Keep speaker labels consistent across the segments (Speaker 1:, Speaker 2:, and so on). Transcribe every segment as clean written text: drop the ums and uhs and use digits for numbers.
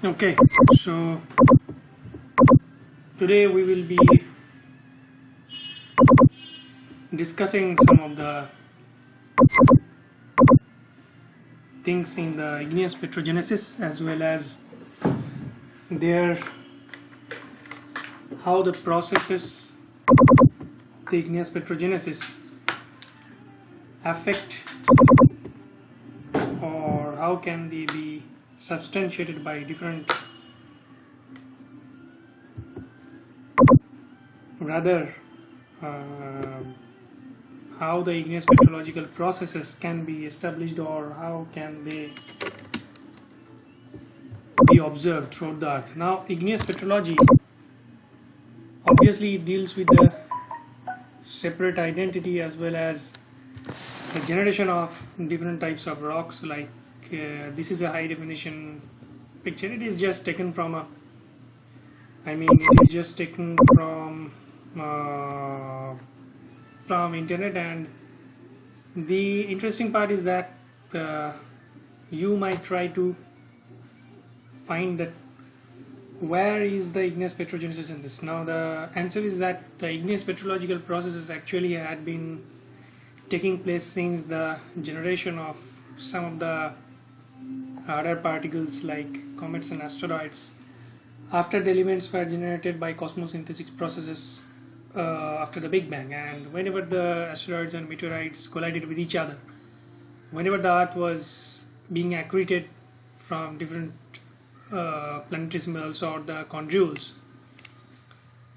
Speaker 1: Okay, so today we will be discussing some of the things in the igneous petrogenesis, as well as their how the processes the igneous petrogenesis affect, or how can they be substantiated by different, rather how the igneous petrological processes can be established, or how can they be observed throughout the earth. Now, igneous petrology obviously deals with the separate identity as well as the generation of different types of rocks. Like this is a high definition picture. It is just taken from a, it is just taken from internet. And the interesting part is that you might try to find that where is the igneous petrogenesis in this. Now the answer is that the igneous petrological processes actually had been taking place since the generation of some of the other particles like comets and asteroids, after the elements were generated by cosmosynthetic processes after the Big Bang. And whenever the asteroids and meteorites collided with each other, whenever the Earth was being accreted from different planetesimals or the chondrules,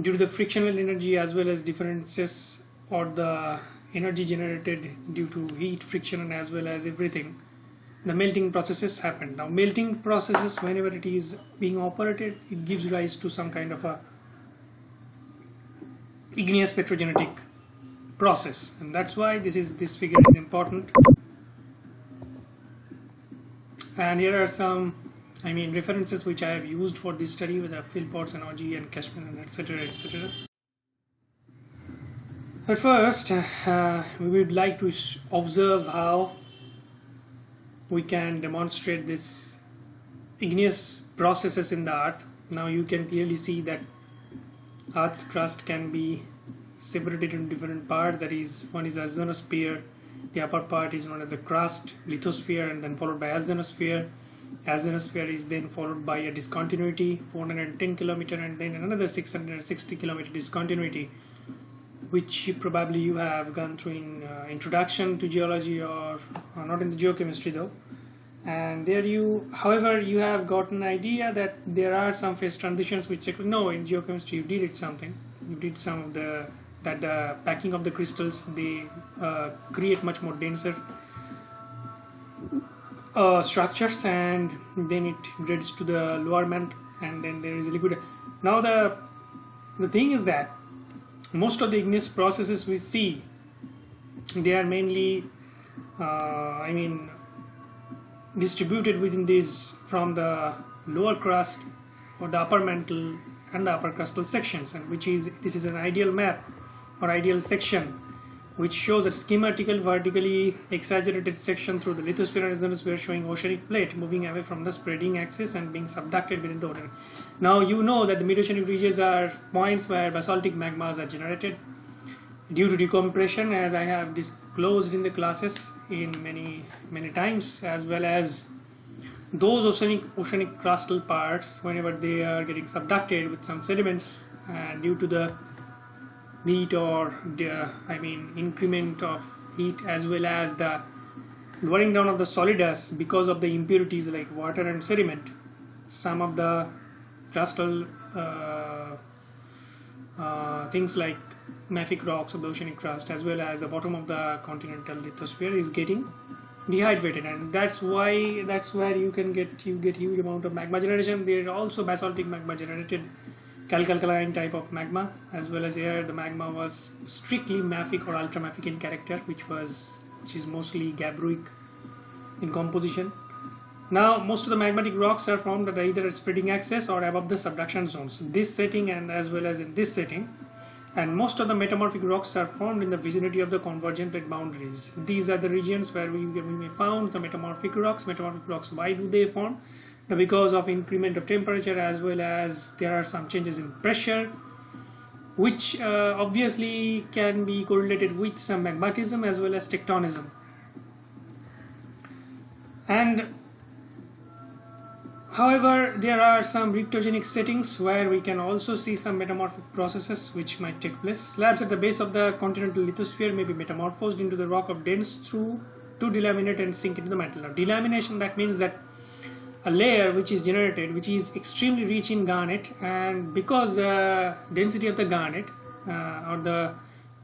Speaker 1: due to the frictional energy as well as differences or the energy generated due to heat, friction, and as well as everything, the melting processes happen. Now melting processes, whenever it is being operated, it gives rise to some kind of a igneous petrogenetic process, and that's why this figure is important. And here are some references which I have used for this study with Philpotts and Oggi and Cashman and etc. etc. But first, we would like to observe how we can demonstrate this igneous processes in the earth. Now you can clearly see that Earth's crust can be separated into different parts. That is, one is azonosphere, the upper part is known as the crust, lithosphere, and then followed by azonosphere. Azonosphere is then followed by a discontinuity, 410 kilometer, and then another 660 kilometer discontinuity, which probably you have gone through in introduction to geology, or not in the geochemistry though. And there however, you have got an idea that there are some phase transitions which no, in geochemistry you did something. You did some of the packing of the crystals, they create much more denser structures, and then it grades to the lower mantle, and then there is a liquid. Now the thing is that most of the igneous processes we see, they are mainly distributed within these from the lower crust or the upper mantle and the upper crustal sections, and this is an ideal map or ideal section which shows a schematical vertically exaggerated section through the lithosphere and azonosphere, showing oceanic plate moving away from the spreading axis and being subducted within the ocean. Now you know that the mid-oceanic regions are points where basaltic magmas are generated due to decompression, as I have disclosed in the classes in many times, as well as those oceanic crustal parts, whenever they are getting subducted with some sediments, and due to the heat or the increment of heat, as well as the lowering down of the solidus because of the impurities like water and sediment, some of the crustal things like mafic rocks of the oceanic crust, as well as the bottom of the continental lithosphere, is getting dehydrated, and that's where you get huge amount of magma generation. There is also basaltic magma generated, calcaline type of magma, as well as here the magma was strictly mafic or ultramafic in character, which is mostly gabbroic in composition. Now most of the magmatic rocks are formed at either a spreading axis or above the subduction zones, this setting and as well as in this setting. And most of the metamorphic rocks are formed in the vicinity of the convergent plate boundaries. These are the regions where we may found the metamorphic rocks. Metamorphic rocks, why do they form? because of increment of temperature, as well as there are some changes in pressure, which obviously can be correlated with some magmatism as well as tectonism. And however, there are some rictogenic settings where we can also see some metamorphic processes which might take place. Slabs at the base of the continental lithosphere may be metamorphosed into the rock of dens through to delaminate and sink into the mantle. Now, delamination, that means that a layer which is generated, which is extremely rich in garnet, and because the density of the garnet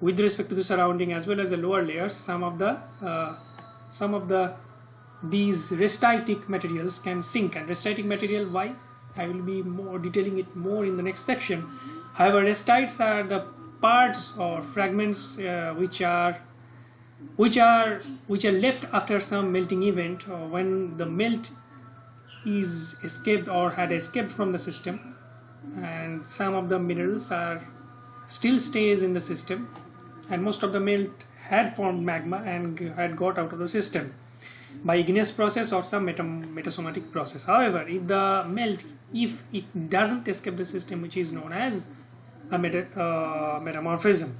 Speaker 1: with respect to the surrounding as well as the lower layers, some of these restitic materials can sink. And restitic material, why? I will be more detailing it more in the next section. However, restites are the parts or fragments which are left after some melting event, or when the melt is escaped or had escaped from the system, and some of the minerals still stays in the system, and most of the melt had formed magma and had got out of the system by igneous process or some metasomatic process. However, if the melt, if it doesn't escape the system, which is known as a metamorphism.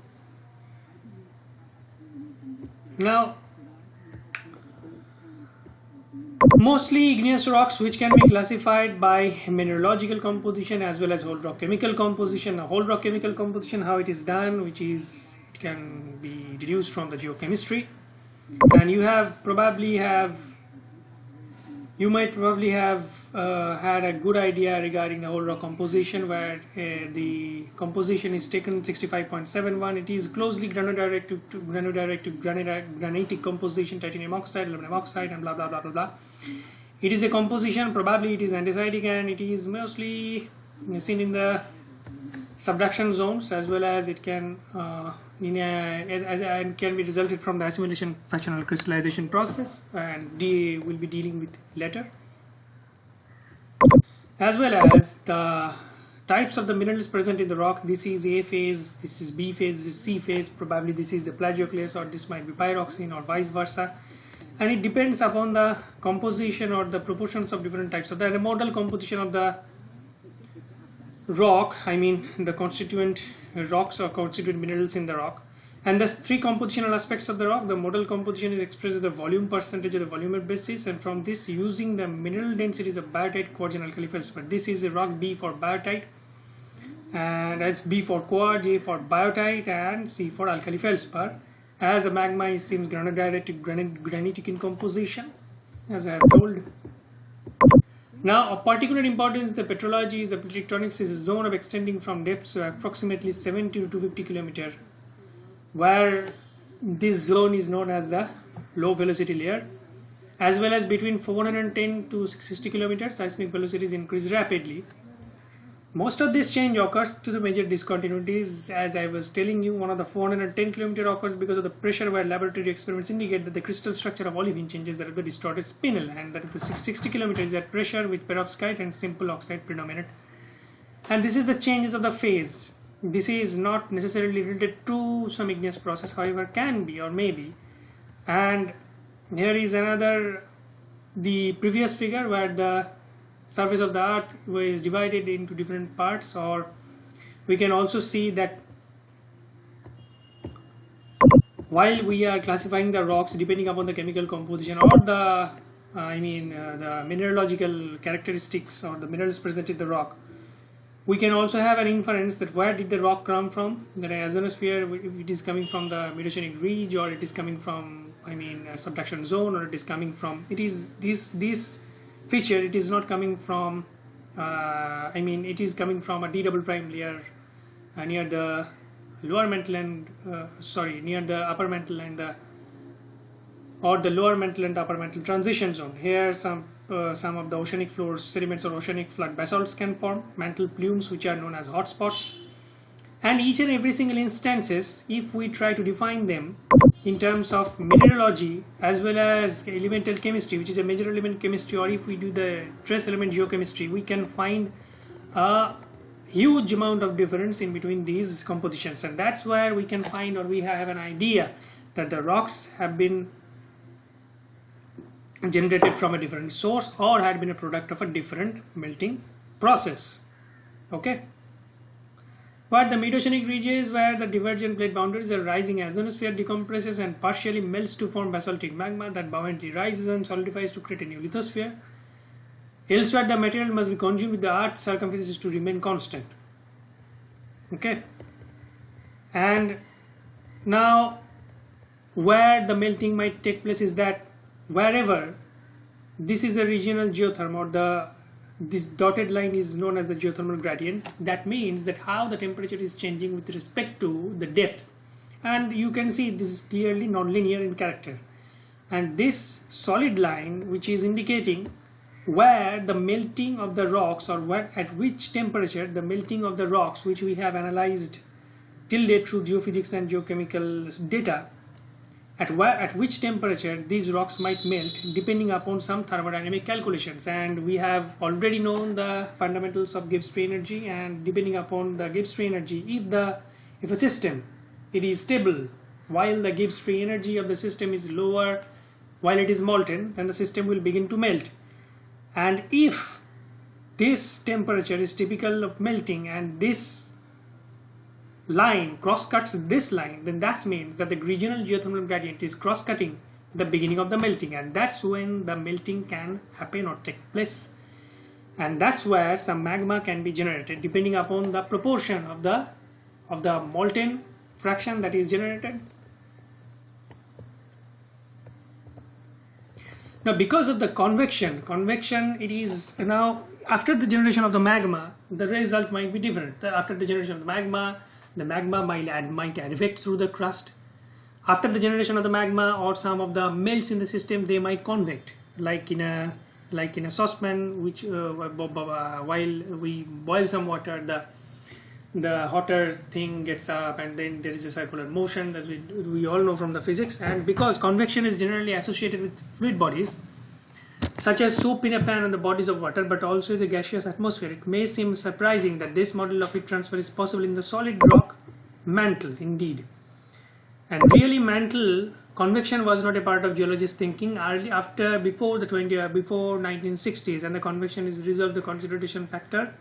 Speaker 1: Now, mostly igneous rocks which can be classified by mineralogical composition as well as whole rock chemical composition. Now, whole rock chemical composition, how it is done, which is, it can be deduced from the geochemistry, and you might probably have had a good idea regarding the whole rock composition, where the composition is taken 65.71. It is closely granitic to granitic composition, titanium oxide, aluminum oxide, and blah blah blah blah blah. It is a composition, probably it is andesitic, and it is mostly seen in the subduction zones, as well as it can and can be resulted from the assimilation fractional crystallization process, and will be dealing with later, as well as the types of the minerals present in the rock. This is A phase, this is B phase, this is C phase, probably this is the plagioclase, or this might be pyroxene, or vice versa, and it depends upon the composition or the proportions of different types of the modal composition of the rock, I mean the constituent rocks or constituent minerals in the rock. And there's three compositional aspects of the rock. The modal composition is expressed as the volume percentage of the volume basis, and from this using the mineral densities of biotite, quartz, and alkali feldspar. This is a rock B for biotite, and that's B for quartz, A for biotite, and C for alkali feldspar. As the magma seems granitic in composition, as I have told. Now, of particular importance, the petrology is the tectonics is a zone of extending from depths to approximately 70 to 250 km, where this zone is known as the low velocity layer, as well as between 410 to 660 km, seismic velocities increase rapidly. Most of this change occurs to the major discontinuities. As I was telling you, one of the 410 km occurs because of the pressure, where laboratory experiments indicate that the crystal structure of olivine changes that are the distorted spinel, and that the 660 km is at pressure with perovskite and simple oxide predominant. And this is the changes of the phase. This is not necessarily related to some igneous process, however can be or may be. And here is another, the previous figure, where the surface of the earth was divided into different parts, or we can also see that while we are classifying the rocks depending upon the chemical composition or the the mineralogical characteristics or the minerals present in the rock, we can also have an inference that where did the rock come from. The ionosphere, it is coming from the Mid-Oceanic ridge, or it is coming from a subduction zone, or it is coming from, it is this feature, it is not coming from it is coming from a D double prime layer near the lower mantle and near the upper mantle and the lower mantle and upper mantle transition zone. Here some of the oceanic floor sediments or oceanic flood basalts can form mantle plumes, which are known as hotspots. And each and every single instances, if we try to define them in terms of mineralogy as well as elemental chemistry, which is a major element chemistry, or if we do the trace element geochemistry, we can find a huge amount of difference in between these compositions. And that's where we can find, or we have an idea that the rocks have been generated from a different source or had been a product of a different melting process. Okay. But the mid-oceanic ridges where the divergent plate boundaries are rising ionosphere decompresses and partially melts to form basaltic magma that buoyantly rises and solidifies to create a new lithosphere. Elsewhere, the material must be consumed with the Earth's circumference to remain constant. Okay. And now, where the melting might take place is that wherever this is a regional geothermal, or this dotted line is known as the geothermal gradient. That means that how the temperature is changing with respect to the depth, and you can see this is clearly non-linear in character. And this solid line, which is indicating where the melting of the rocks, or at which temperature the melting of the rocks, which we have analyzed till date through geophysics and geochemical data, at which temperature these rocks might melt depending upon some thermodynamic calculations. And we have already known the fundamentals of Gibbs free energy, and depending upon the Gibbs free energy, if a system it is stable while the Gibbs free energy of the system is lower while it is molten, then the system will begin to melt. And if this temperature is typical of melting and this line cross-cuts this line, then that means that the regional geothermal gradient is cross-cutting the beginning of the melting, and that's when the melting can happen or take place. And that's where some magma can be generated depending upon the proportion of the molten fraction that is generated. Now, because of the convection it is now after the generation of the magma, the result might be different. After the generation of the magma might advect through the crust. After the generation of the magma, or some of the melts in the system, they might convect, like in a saucepan, which while we boil some water, the hotter thing gets up, and then there is a circular motion, as we all know from the physics. And because convection is generally associated with fluid bodies, such as soup in a pan and the bodies of water, but also the gaseous atmosphere, it may seem surprising that this model of heat transfer is possible in the solid rock mantle indeed. And really, mantle convection was not a part of geologists' thinking before 1960s, and the convection is resolved the consideration factor.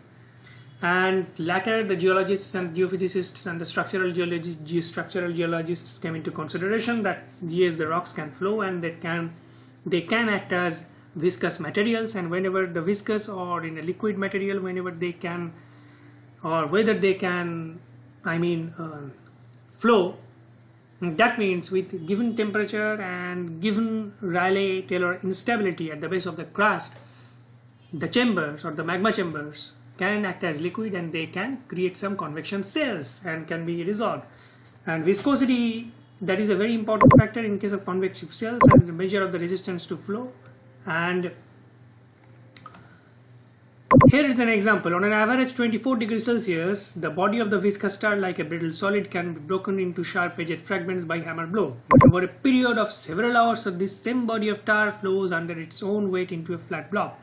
Speaker 1: And later, the geologists and geophysicists and the structural geologists came into consideration that yes, the rocks can flow and they can act as viscous materials, and whenever the viscous or in a liquid material, whenever they can, or whether they can, flow, that means with given temperature and given Rayleigh-Taylor instability at the base of the crust, the chambers or the magma chambers can act as liquid and they can create some convection cells and can be resolved. And viscosity, that is a very important factor in case of convective cells, and the measure of the resistance to flow. And here is an example. On an average 24 degrees Celsius, the body of the viscous tar, like a brittle solid, can be broken into sharp-edged fragments by hammer blow. But over a period of several hours, this same body of tar flows under its own weight into a flat blob.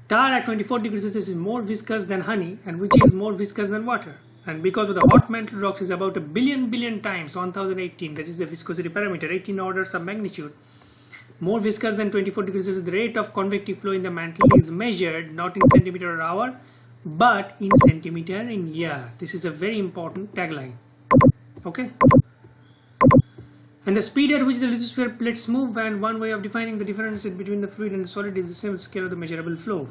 Speaker 1: Tar at 24 degrees Celsius is more viscous than honey, and which is more viscous than water. And because of the hot mantle rocks is about a billion times 1018, that is the viscosity parameter, 18 orders of magnitude, more viscous than 24 degrees Celsius, the rate of convective flow in the mantle is measured not in centimeter per hour, but in centimeter in year. This is a very important tagline. Okay. And the speed at which the lithosphere plates move, and one way of defining the difference between the fluid and the solid is the same scale of the measurable flow.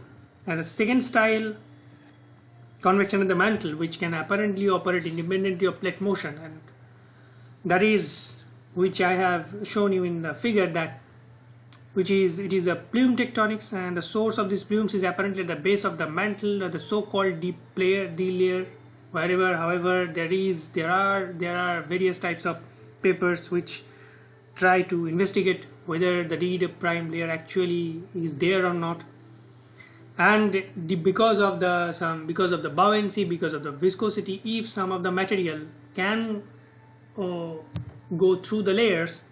Speaker 1: And the second style, convection in the mantle, which can apparently operate independently of plate motion, and that is which I have shown you in the figure, that it is a plume tectonics, and the source of these plumes is apparently at the base of the mantle, or the so-called D layer. However, there are various types of papers which try to investigate whether the D prime layer actually is there or not. And because of the buoyancy, because of the viscosity, if some of the material can go through the layers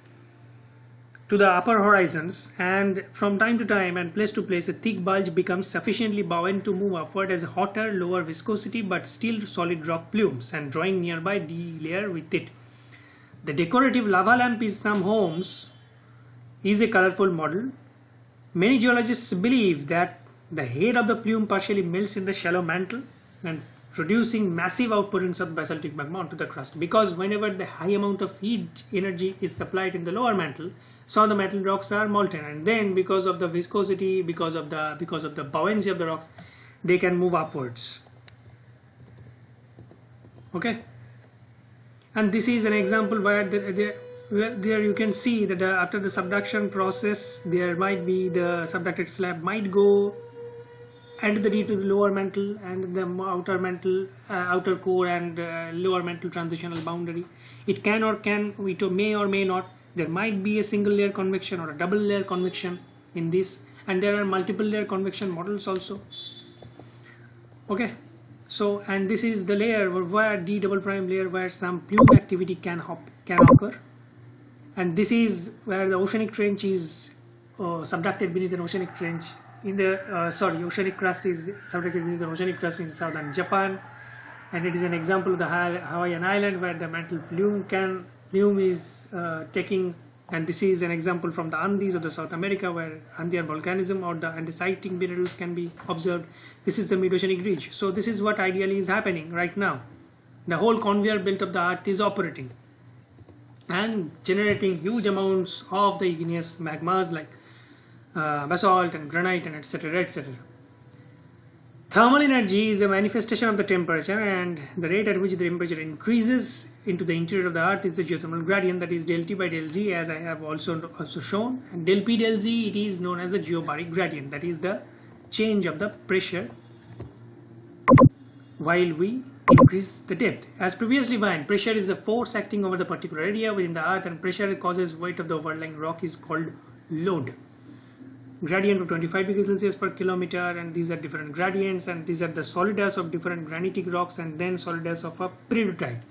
Speaker 1: to the upper horizons, and from time to time and place to place, a thick bulge becomes sufficiently buoyant to move upward as a hotter, lower viscosity but still solid rock plumes, and drawing nearby D layer with it. The decorative lava lamp in some homes is a colorful model, Many geologists believe that the head of the plume partially melts in the shallow mantle and producing massive outpourings of basaltic magma onto the crust, because whenever the high amount of heat energy is supplied in the lower mantle, some of the mantle rocks are molten, and then because of the viscosity, because of the buoyancy of the rocks, they can move upwards. Okay, and this is an example where there you can see that after the subduction process, there might be the subducted slab might go enter the deep to the lower mantle and the outer mantle, outer core and lower mantle transitional boundary. It can or may or may not. There might be a single layer convection or a double layer convection in this, and there are multiple layer convection models also. Okay, so and this is the layer where D double prime layer where some plume activity can occur, and this is where the oceanic trench is subducted beneath an oceanic trench in the oceanic crust is subducted beneath the oceanic crust in southern Japan, and it is an example of the Hawaiian island where the mantle plume is taking, and this is an example from the Andes of the South America where Andean volcanism or the andesitic minerals can be observed. This is the mid-oceanic ridge. So this is what ideally is happening right now. The whole conveyor belt of the earth is operating and generating huge amounts of the igneous magmas like basalt and granite and etc. etc. Thermal energy is a manifestation of the temperature, and the rate at which the temperature increases into the interior of the earth is the geothermal gradient, that is del T by del Z, as I have also shown, and del P del Z, it is known as the geobaric gradient, that is the change of the pressure while we increase the depth. As previously defined, pressure is the force acting over the particular area within the earth, and pressure causes weight of the overlying rock is called load. Gradient of 25 degrees Celsius per kilometer, and these are different gradients, and these are the solidus of different granitic rocks and then solidus of a periodicite.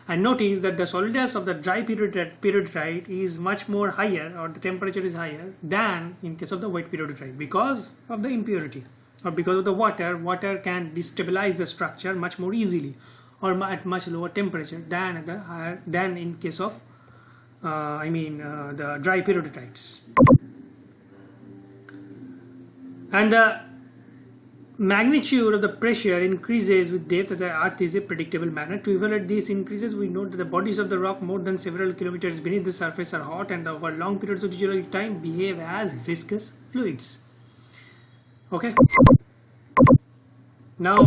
Speaker 1: And notice that the solidus of the dry periodicite is much more higher, or the temperature is higher than in case of the wet periodicite because of the impurity, or because of the water can destabilize the structure much more easily or at much lower temperature than in case of the dry periodicites. And the magnitude of the pressure increases with depth of the earth is a predictable manner. To evaluate these increases, we note that the bodies of the rock more than several kilometers beneath the surface are hot and over long periods of geologic time behave as viscous fluids. Okay. Now,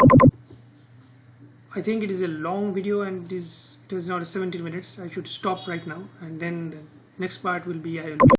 Speaker 1: I think it is a long video and it is now 17 minutes. I should stop right now, and then the next part will be I will be